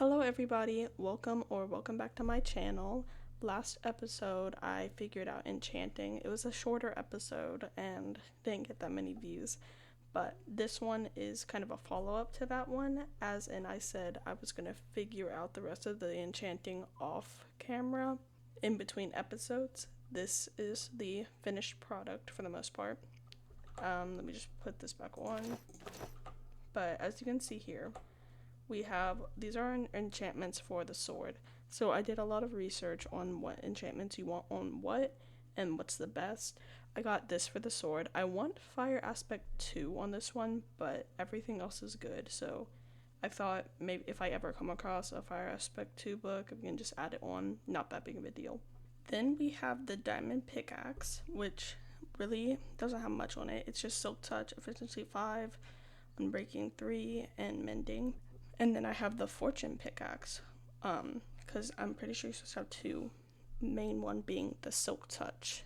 Hello everybody, welcome back to my channel. Last episode I figured out enchanting. It was a shorter episode and didn't get that many views, but this one is kind of a follow-up to that one, as in I said I was going to figure out the rest of the enchanting off camera in between episodes. This is the finished product for the most part. Let me just put this back on. But as you can see here, these are enchantments for the sword. So I did a lot of research on what enchantments you want on what and what's the best. I got this for the sword. I want Fire Aspect 2 on this one, but everything else is good. So I thought maybe if I ever come across a Fire Aspect 2 book, I can just add it on. Not that big of a deal. Then we have the Diamond Pickaxe, which really doesn't have much on it. It's just Silk Touch, Efficiency 5, Unbreaking 3, and Mending. And then I have the Fortune Pickaxe, because I'm pretty sure you're supposed to have two, main one being the Silk Touch.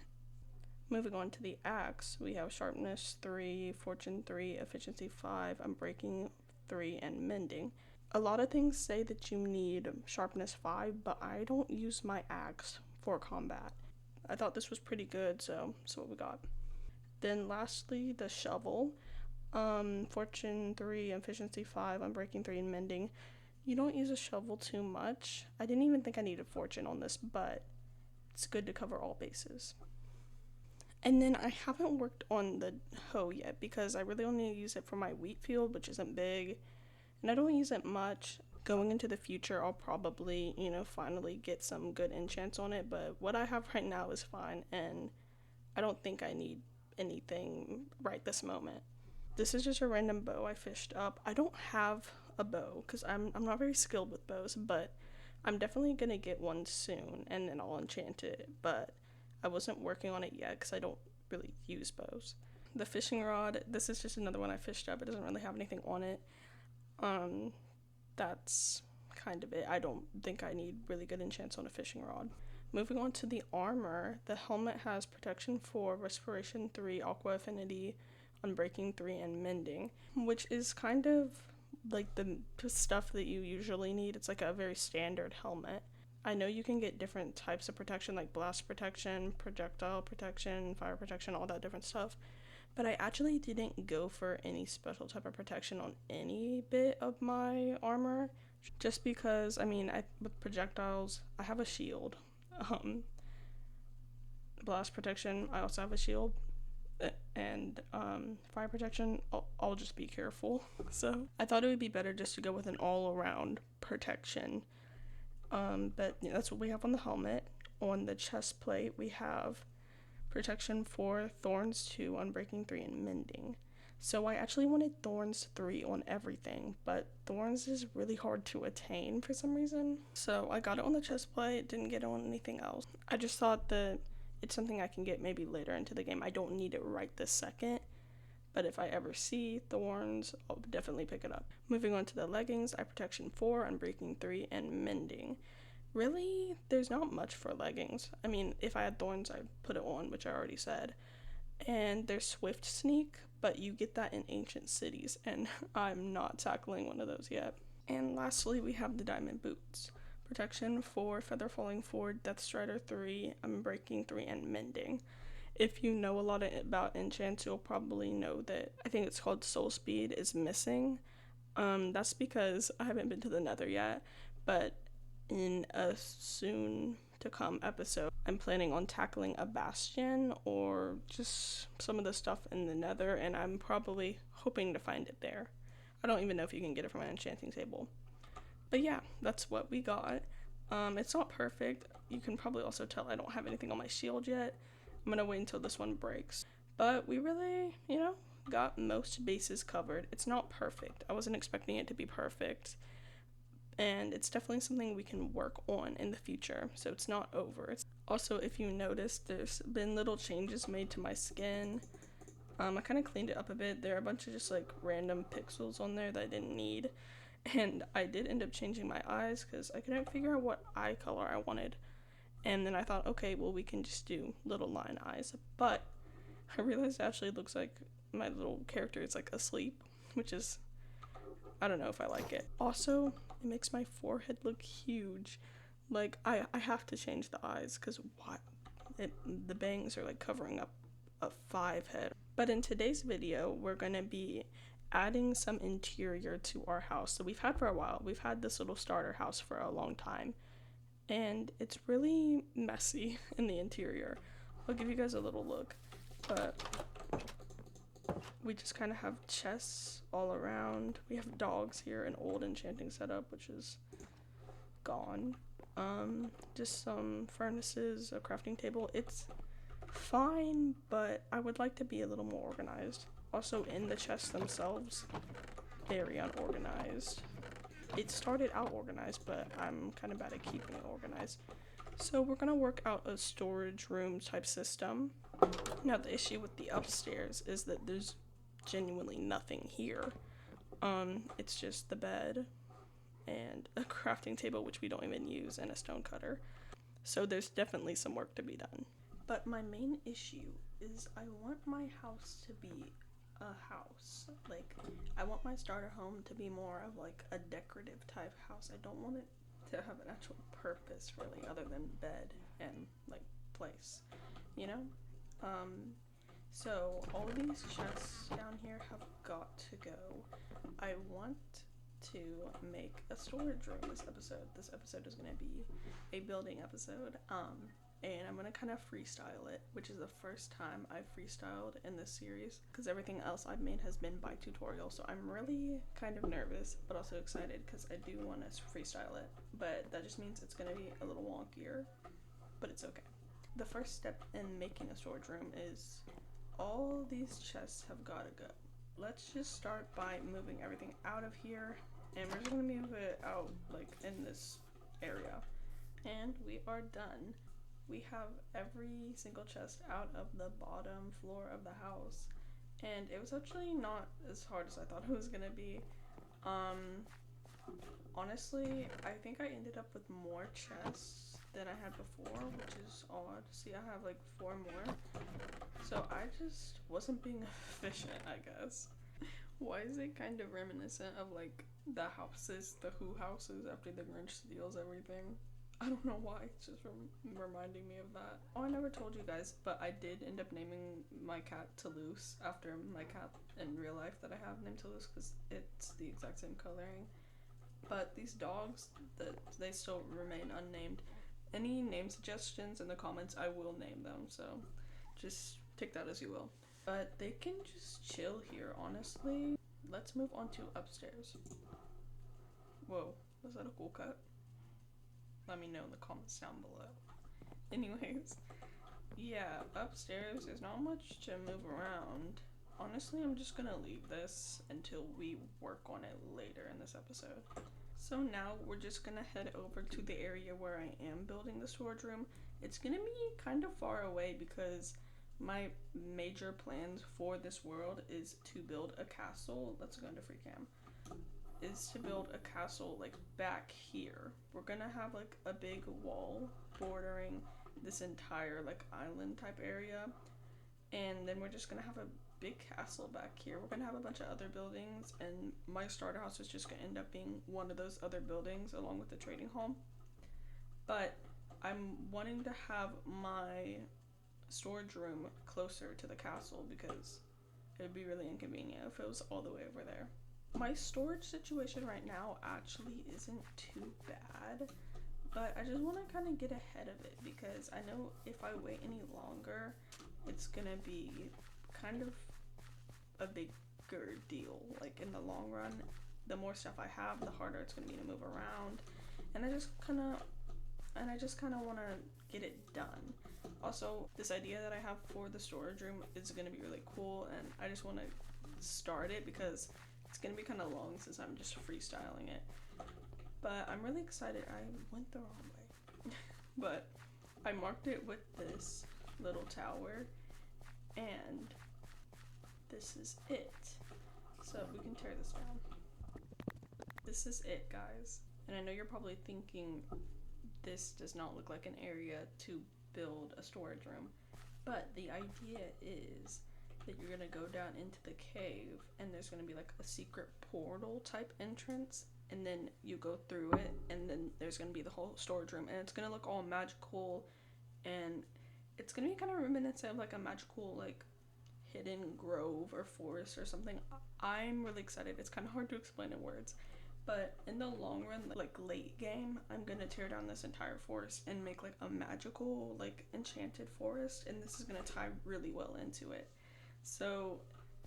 Moving on to the axe, we have Sharpness 3, Fortune 3, Efficiency 5, Unbreaking 3, and Mending. A lot of things say that you need Sharpness 5, but I don't use my axe for combat. I thought this was pretty good, so that's what we got. Then lastly, the shovel. Fortune 3, Efficiency 5, Unbreaking 3, and Mending. You don't use a shovel too much. I didn't even think I needed Fortune on this, but it's good to cover all bases. And then I haven't worked on the hoe yet because I really only use it for my wheat field, which isn't big, and I don't use it much. Going into the future, I'll probably, finally get some good enchants on it, but what I have right now is fine, and I don't think I need anything right this moment. This is just a random bow I fished up. I don't have a bow because I'm not very skilled with bows, but I'm definitely going to get one soon and then I'll enchant it, but I wasn't working on it yet because I don't really use bows. The fishing rod, this is just another one I fished up. It doesn't really have anything on it. That's kind of it. I don't think I need really good enchants on a fishing rod. Moving on to the armor, the helmet has Protection 4, Respiration 3, Aqua Affinity, Unbreaking 3, and Mending, which is kind of like the stuff that you usually need. It's like a very standard helmet. I know you can get different types of protection, like blast protection, projectile protection, fire protection, all that different stuff, but I actually didn't go for any special type of protection on any bit of my armor, just because, with projectiles, I have a shield. Blast protection, I also have a shield, and fire protection, I'll just be careful. So I thought it would be better just to go with an all-around protection. But that's what we have on the helmet. On the chest plate, we have Protection 4, Thorns 2, Unbreaking 3, and Mending. So I actually wanted Thorns 3 on everything, but Thorns is really hard to attain for some reason. So I got it on the chest plate, didn't get it on anything else. I just thought that it's something I can get maybe later into the game. I don't need it right this second, but if I ever see Thorns, I'll definitely pick it up. Moving on to the leggings, I Protection 4, Unbreaking 3, and Mending. Really, there's not much for leggings. If I had Thorns, I'd put it on, which I already said. And there's Swift Sneak, but you get that in Ancient Cities, and I'm not tackling one of those yet. And lastly, we have the Diamond Boots. Protection 4, Feather Falling 4, Death Strider 3, Unbreaking 3, and Mending. If you know a lot about enchants, you'll probably know that I think it's called Soul Speed is missing. That's because I haven't been to the Nether yet, but in a soon to come episode, I'm planning on tackling a bastion or just some of the stuff in the Nether, and I'm probably hoping to find it there. I don't even know if you can get it from an enchanting table. But yeah, that's what we got. It's not perfect. You can probably also tell I don't have anything on my shield yet. I'm gonna wait until this one breaks. But we really, got most bases covered. It's not perfect. I wasn't expecting it to be perfect. And it's definitely something we can work on in the future, so it's not over. Also, if you notice, there's been little changes made to my skin. I kind of cleaned it up a bit. There are a bunch of just like random pixels on there that I didn't need. And I did end up changing my eyes because I couldn't figure out what eye color I wanted. And then I thought, okay, well, we can just do little line eyes. But I realized it actually looks like my little character is like asleep, which is, I don't know if I like it. Also, It makes my forehead look huge. Like, I have to change the eyes because the bangs are like covering up a 5 head. But in today's video, we're gonna be adding some interior to our house. So we've had for a while. We've had this little starter house for a long time. And it's really messy in the interior. I'll give you guys a little look. But we just kind of have chests all around. We have dogs here, an old enchanting setup, which is gone. Just some furnaces, a crafting table. It's fine, but I would like to be a little more organized. Also, in the chests themselves, very unorganized. It started out organized, but I'm kind of bad at keeping it organized. So we're gonna work out a storage room type system. Now the issue with the upstairs is that there's genuinely nothing here. It's just the bed and a crafting table, which we don't even use, and a stone cutter. So there's definitely some work to be done. But my main issue is I want my house to be a house. Like, I want my starter home to be more of like a decorative type house. I don't want it to have an actual purpose really, other than bed and like place, you know? So all of these chests down here have got to go. I want to make a storage room this episode. This episode is going to be a building episode, and I'm going to kind of freestyle it, which is the first time I've freestyled in this series, because everything else I've made has been by tutorial, so I'm really kind of nervous, but also excited, because I do want to freestyle it, but that just means it's going to be a little wonkier, but it's okay. The first step in making a storage room is all these chests have got to go. Let's just start by moving everything out of here, and we're just going to move it out like in this area, and we are done. We have every single chest out of the bottom floor of the house, and it was actually not as hard as I thought it was gonna be. Honestly, I think I ended up with more chests than I had before, which is odd. See, I have like 4 more, so I just wasn't being efficient, I guess. Why is it kind of reminiscent of like the houses, the Who houses after the Grinch steals everything? I don't know why, it's just reminding me of that. Oh, I never told you guys, but I did end up naming my cat Toulouse after my cat in real life that I have named Toulouse, because it's the exact same coloring. But these dogs, they still remain unnamed. Any name suggestions in the comments, I will name them, so just take that as you will. But they can just chill here, honestly. Let's move on to upstairs. Whoa, was that a cool cut? Let me know in the comments down below. Anyways, yeah, upstairs there's not much to move around. Honestly, I'm just gonna leave this until we work on it later in this episode. So now we're just gonna head over to the area where I am building the storage room. It's gonna be kind of far away because my major plans for this world is to build a castle. Let's go into free cam. Is to build a castle like back here. We're gonna have like a big wall bordering this entire like island type area, and then we're just gonna have a big castle back here. We're gonna have a bunch of other buildings, and my starter house is just gonna end up being one of those other buildings along with the trading hall. But I'm wanting to have my storage room closer to the castle because it would be really inconvenient if it was all the way over there. My storage situation right now actually isn't too bad, but I just want to kind of get ahead of it because I know if I wait any longer, it's gonna be kind of a bigger deal. Like in the long run, the more stuff I have, the harder it's gonna be to move around, and I just kind of want to get it done. Also, this idea that I have for the storage room is gonna be really cool, and I just want to start it because it's gonna be kind of long since I'm just freestyling it, but I'm really excited. I went the wrong way, but I marked it with this little tower, and this is it. So we can tear this down. This is it, guys. And I know you're probably thinking this does not look like an area to build a storage room, but the idea is that you're gonna go down into the cave and there's gonna be like a secret portal type entrance and then you go through it, and then there's gonna be the whole storage room, and it's gonna look all magical, and it's gonna be kind of reminiscent of like a magical like hidden grove or forest or something. I'm really excited. It's kind of hard to explain in words, but in the long run, like late game, I'm gonna tear down this entire forest and make like a magical like enchanted forest, and this is gonna tie really well into it. So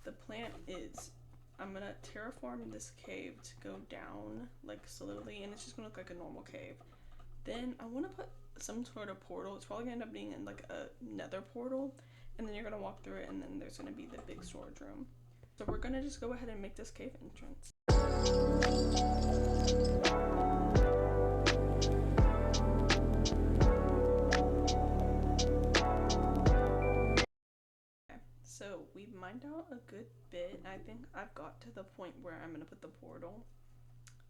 the plan is I'm gonna terraform this cave to go down like slowly, and it's just gonna look like a normal cave. Then I want to put some sort of portal. It's probably gonna end up being in like a nether portal, and then you're gonna walk through it, and then there's gonna be the big storage room. So we're gonna just go ahead and make this cave entrance. So we've mined out a good bit. I think I've got to the point where I'm gonna put the portal,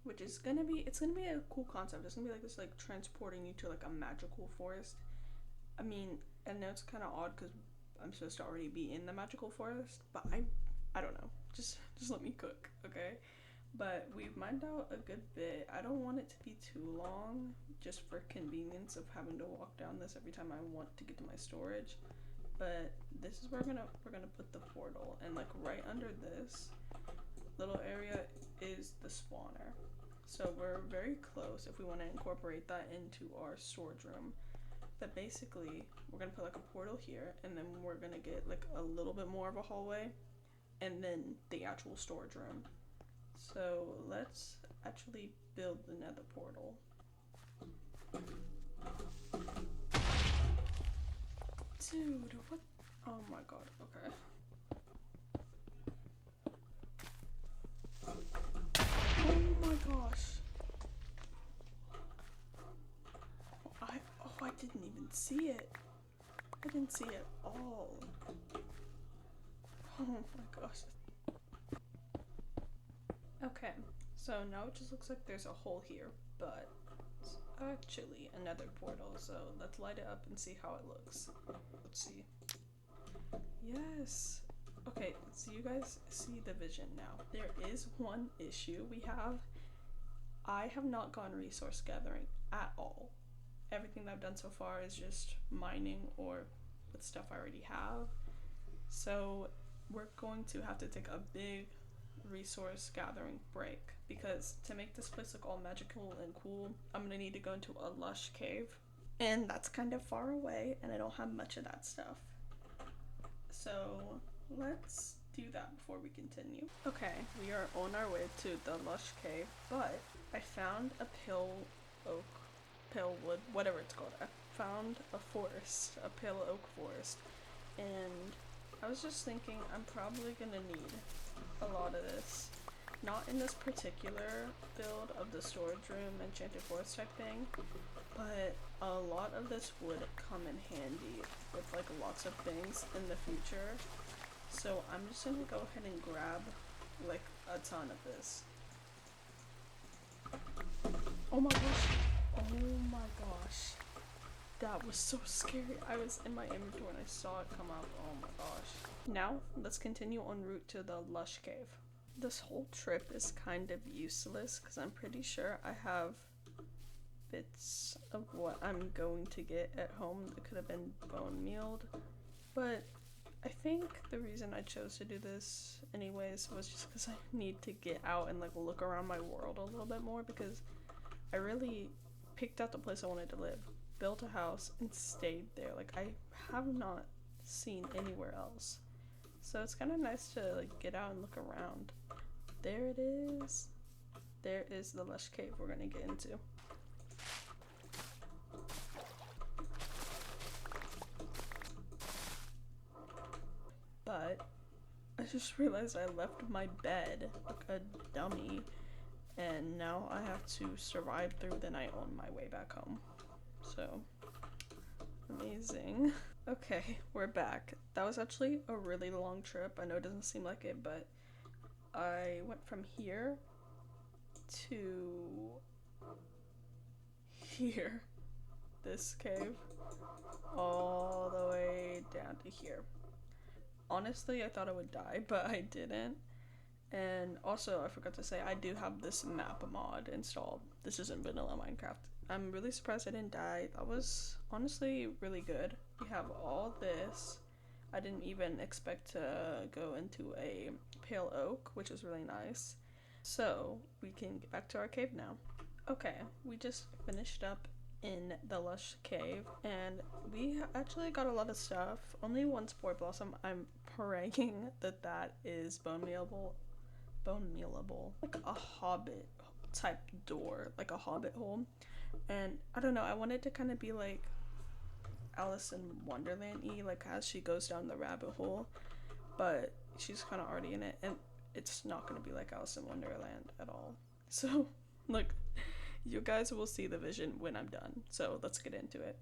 which is gonna be, it's gonna be a cool concept. It's gonna be like this, like transporting you to like a magical forest. I mean, I know it's kind of odd because I'm supposed to already be in the magical forest, but I don't know. Just let me cook, okay? But we've mined out a good bit. I don't want it to be too long, just for convenience of having to walk down this every time I want to get to my storage. But this is where we're gonna put the portal, and like right under this little area is the spawner. So we're very close if we want to incorporate that into our storage room. But basically, we're gonna put like a portal here, and then we're gonna get like a little bit more of a hallway, and then the actual storage room. So let's actually build the nether portal. Dude, what? Oh my god, okay. Oh my gosh. I didn't even see it. I didn't see it at all. Oh my gosh. Okay, so now it just looks like there's a hole here, but it's actually another portal, so let's light it up and see how it looks. Let's see. Yes. Okay, so you guys see the vision now. There is one issue we have. I have not gone resource gathering at all. Everything that I've done so far is just mining or with stuff I already have. So we're going to have to take a big resource gathering break, because to make this place look all magical and cool, I'm gonna need to go into a lush cave, and that's kind of far away, and I don't have much of that stuff. So let's do that before we continue. Okay, we are on our way to the lush cave, but I found a pale wood, whatever it's called. I found a forest, a pale oak forest, and I was just thinking I'm probably gonna need a lot of this. Not in this particular build of the storage room enchanted forest type thing, but a lot of this would come in handy with like lots of things in the future. So I'm just gonna go ahead and grab like a ton of this. Oh my gosh. Oh my gosh. That was so scary. I was in my inventory and I saw it come out. Oh my gosh. Now, let's continue en route to the lush cave. This whole trip is kind of useless because I'm pretty sure I have bits of what I'm going to get at home that could have been bone mealed. But I think the reason I chose to do this anyways was just because I need to get out and like look around my world a little bit more, because I really picked out the place I wanted to live, built a house, and stayed there. Like I have not seen anywhere else. So it's kind of nice to like get out and look around. There it is. There is the lush cave we're gonna get into. But I just realized I left my bed like a dummy, and now I have to survive through the night on my way back home. So amazing. Okay, we're back. That was actually a really long trip. I know it doesn't seem like it, but I went from here to here, this cave, all the way down to here. Honestly, I thought I would die, but I didn't. And also, I forgot to say, I do have this map mod installed. This isn't vanilla Minecraft. I'm really surprised I didn't die. That was honestly really good. We have all this. I didn't even expect to go into a pale oak, which is really nice. So, we can get back to our cave now. Okay, we just finished up in the lush cave, and we actually got a lot of stuff. Only one spore blossom. I'm praying that that is bone mealable. Like a hobbit type door, like a hobbit hole. And I don't know, I wanted to kind of be like Alice in Wonderland-y, like as she goes down the rabbit hole, but she's kind of already in it, and it's not going to be like Alice in Wonderland at all. So, look, you guys will see the vision when I'm done. So let's get into it.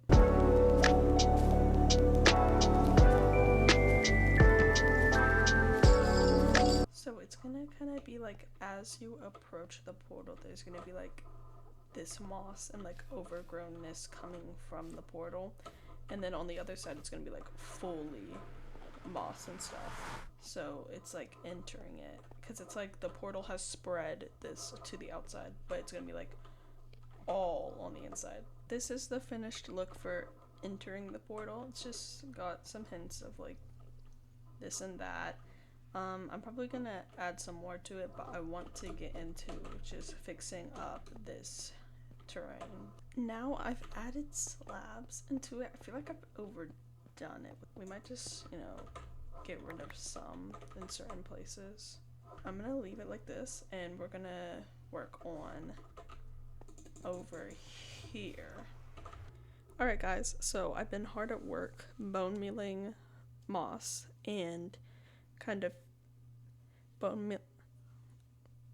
So it's gonna kind of be like as you approach the portal, there's gonna be like this moss and like overgrownness coming from the portal, and then on the other side it's gonna be like fully moss and stuff. So it's like entering it, because it's like the portal has spread this to the outside, but it's gonna be like all on the inside. This is the finished look for entering the portal. It's just got some hints of like this and that. I'm probably gonna add some more to it, but I want to get into just fixing up this terrain. Now I've added slabs into it. I feel like I've overdone it. We might just, get rid of some in certain places. I'm gonna leave it like this, and we're gonna work on over here. Alright guys, so I've been hard at work bone mealing moss and kind of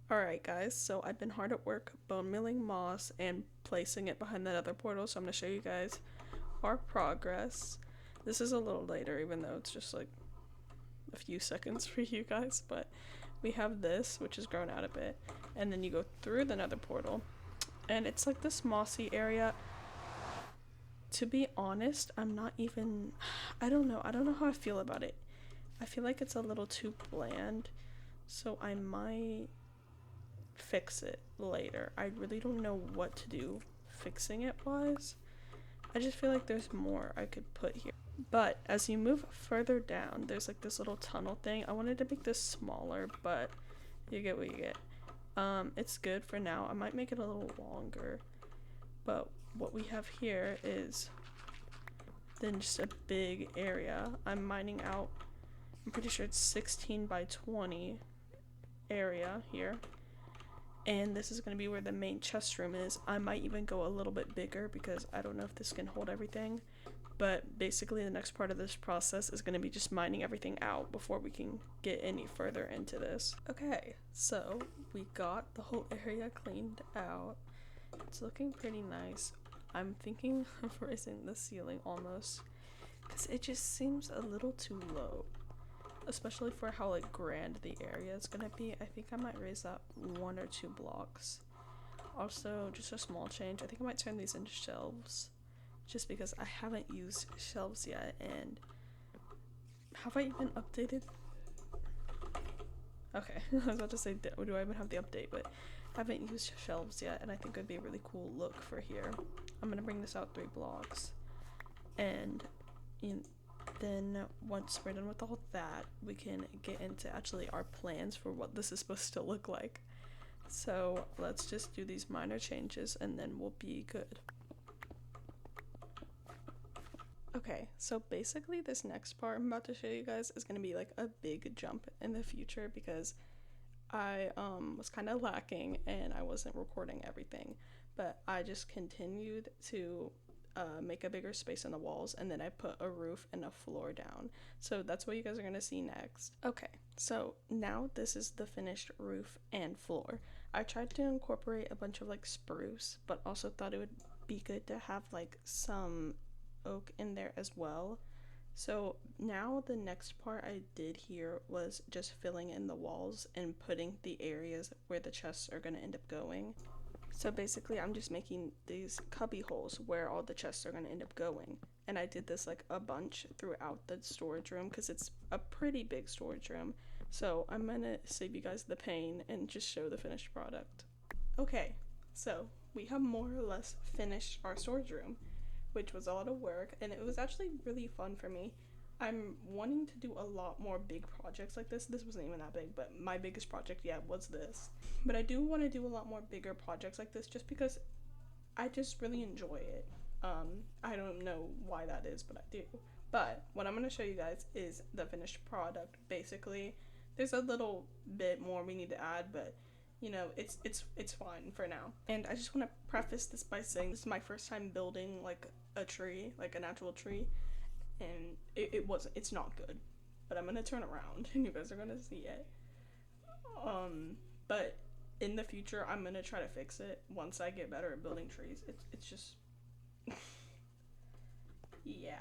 Alright guys, so I've been hard at work bone milling moss and placing it behind that other portal, so I'm going to show you guys our progress. This is a little later, even though it's just like a few seconds for you guys, but we have this, which has grown out a bit, and then you go through the nether portal, and it's like this mossy area. To be honest, I don't know how I feel about it. I feel like it's a little too bland, so I might fix it later. I really don't know what to do fixing it wise. I just feel like there's more I could put here. But as you move further down, there's like this little tunnel thing. I wanted to make this smaller, but you get what you get. It's good for now. I might make it a little longer, but what we have here is then just a big area. I'm mining out, I'm pretty sure it's 16 by 20 area here, and this is going to be where the main chest room is. I might even go a little bit bigger because I don't know if this can hold everything, but basically the next part of this process is going to be just mining everything out before we can get any further into this. Okay, so we got the whole area cleaned out. It's looking pretty nice. I'm thinking of raising the ceiling almost, because it just seems a little too low, especially for how like grand the area is gonna be. I think I might raise that 1 or 2 blocks. Also, just a small change, I think I might turn these into shelves, just because I haven't used shelves yet. And have I even updated? Okay, I was about to say, do I even have the update, but I haven't used shelves yet, and I think it would be a really cool look for here. I'm gonna bring this out 3 blocks, and then once we're done with all that, we can get into actually our plans for what this is supposed to look like. So let's just do these minor changes and then we'll be good. Okay, so basically this next part I'm about to show you guys is going to be like a big jump in the future, because I was kind of lacking and I wasn't recording everything, but I just continued to make a bigger space in the walls, and then I put a roof and a floor down. So that's what you guys are going to see next. Okay, so now this is the finished roof and floor. I tried to incorporate a bunch of like spruce, but also thought it would be good to have like some oak in there as well. So now the next part I did here was just filling in the walls and putting the areas where the chests are going to end up going. So basically I'm just making these cubby holes where all the chests are going to end up going. And I did this like a bunch throughout the storage room, because it's a pretty big storage room. So I'm gonna save you guys the pain and just show the finished product. Okay, so we have more or less finished our storage room, which was a lot of work, and it was actually really fun for me. I'm wanting to do a lot more big projects like this. This wasn't even that big, but my biggest project yet was this. But I do want to do a lot more bigger projects like this just because I just really enjoy it. I don't know why that is, but I do. But what I'm going to show you guys is the finished product. Basically, there's a little bit more we need to add, but you know, it's fine for now. And I just want to preface this by saying this is my first time building like a tree, like an actual tree, and it's not good. But I'm going to turn around and you guys are going to see it. But in the future, I'm going to try to fix it once I get better at building trees. It's just yeah.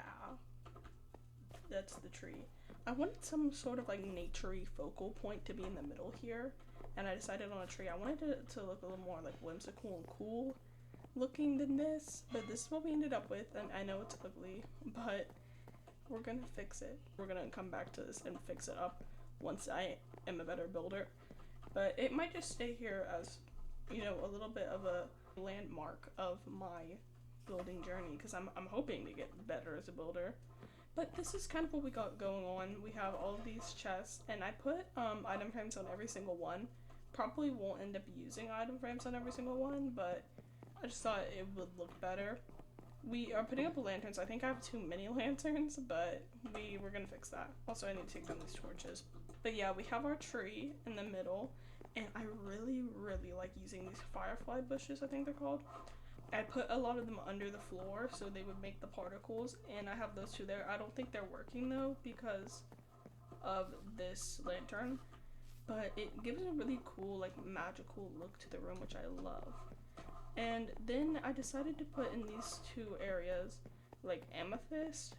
That's the tree. I wanted some sort of like naturey focal point to be in the middle here, and I decided on a tree. I wanted it to look a little more like whimsical and cool looking than this, but this is what we ended up with, and I know it's ugly, but we're gonna fix it. We're gonna come back to this and fix it up once I am a better builder. But it might just stay here as, you know, a little bit of a landmark of my building journey, because I'm hoping to get better as a builder. But this is kind of what we got going on. We have all of these chests, and I put item frames on every single one. Probably won't end up using item frames on every single one, but I just thought it would look better. We are putting up lanterns. I think I have too many lanterns, but we're gonna fix that. Also, I need to take down these torches. But yeah, we have our tree in the middle, and I really, really like using these firefly bushes, I think they're called. I put a lot of them under the floor so they would make the particles, and I have those two there. I don't think they're working though because of this lantern, but it gives a really cool, like, magical look to the room, which I love. And then I decided to put in these two areas like amethyst,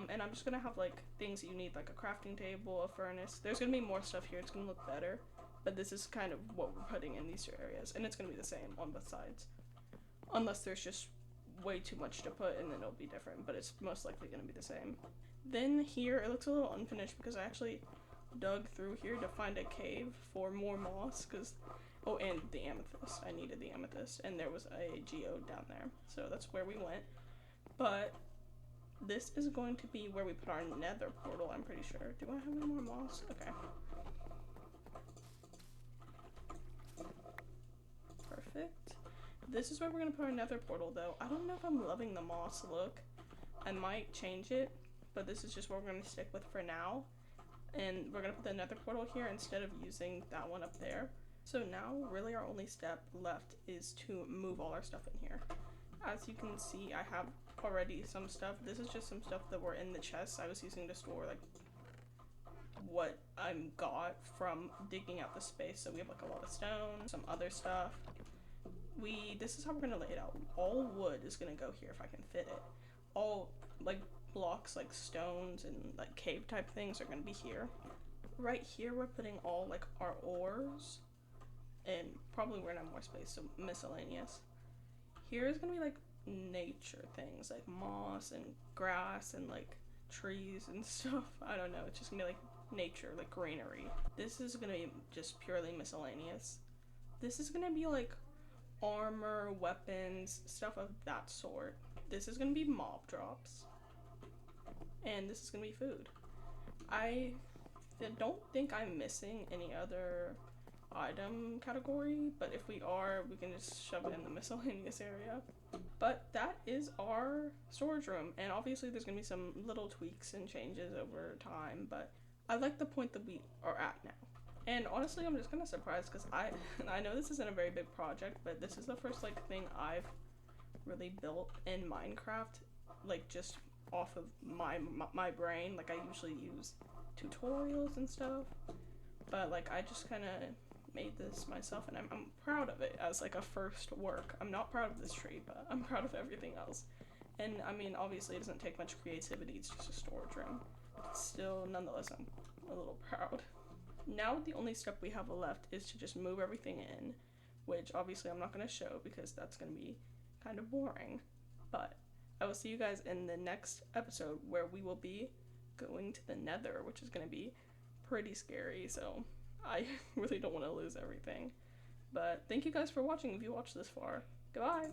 and I'm just gonna have like things that you need, like a crafting table, a furnace. There's gonna be more stuff here. It's gonna look better, but this is kind of what we're putting in these two areas, and it's gonna be the same on both sides. Unless there's just way too much to put, and then it'll be different, but it's most likely going to be the same. Then here, it looks a little unfinished because I actually dug through here to find a cave for more moss, oh, and the amethyst. I needed the amethyst, and there was a geode down there, so that's where we went. But this is going to be where we put our nether portal, I'm pretty sure. Do I have any more moss? Okay. Perfect. This is where we're going to put our nether portal, though. I don't know if I'm loving the moss look. I might change it, but this is just what we're going to stick with for now. And we're going to put the nether portal here instead of using that one up there. So now, really our only step left is to move all our stuff in here. As you can see, I have already some stuff. This is just some stuff that were in the chests I was using to store, like, what I got from digging out the space. So we have, like, a lot of stone, some other stuff. This is how we're gonna lay it out. All wood is gonna go here if I can fit it. All like blocks, like stones and like cave type things, are gonna be here. Right here we're putting all like our ores, and probably we're gonna have more space, so miscellaneous. Here is gonna be like nature things, like moss and grass and like trees and stuff. I don't know, it's just gonna be like nature, like greenery. This is gonna be just purely miscellaneous. This is gonna be like armor, weapons, stuff of that sort. This is gonna be mob drops, and this is gonna be food. I don't think I'm missing any other item category, but if we are, we can just shove it in the miscellaneous area. But that is our storage room, and obviously there's gonna be some little tweaks and changes over time, but I like the point that we are at now. And honestly, I'm just kind of surprised because I know this isn't a very big project, but this is the first like thing I've really built in Minecraft, like just off of my brain. Like I usually use tutorials and stuff, but like I just kind of made this myself, and I'm proud of it as like a first work. I'm not proud of this tree, but I'm proud of everything else. And I mean, obviously it doesn't take much creativity, it's just a storage room. Still, nonetheless, I'm a little proud. Now the only step we have left is to just move everything in, which obviously I'm not going to show because that's going to be kind of boring. But I will see you guys in the next episode where we will be going to the nether, which is going to be pretty scary, so I really don't want to lose everything. But thank you guys for watching if you watched this far. Goodbye!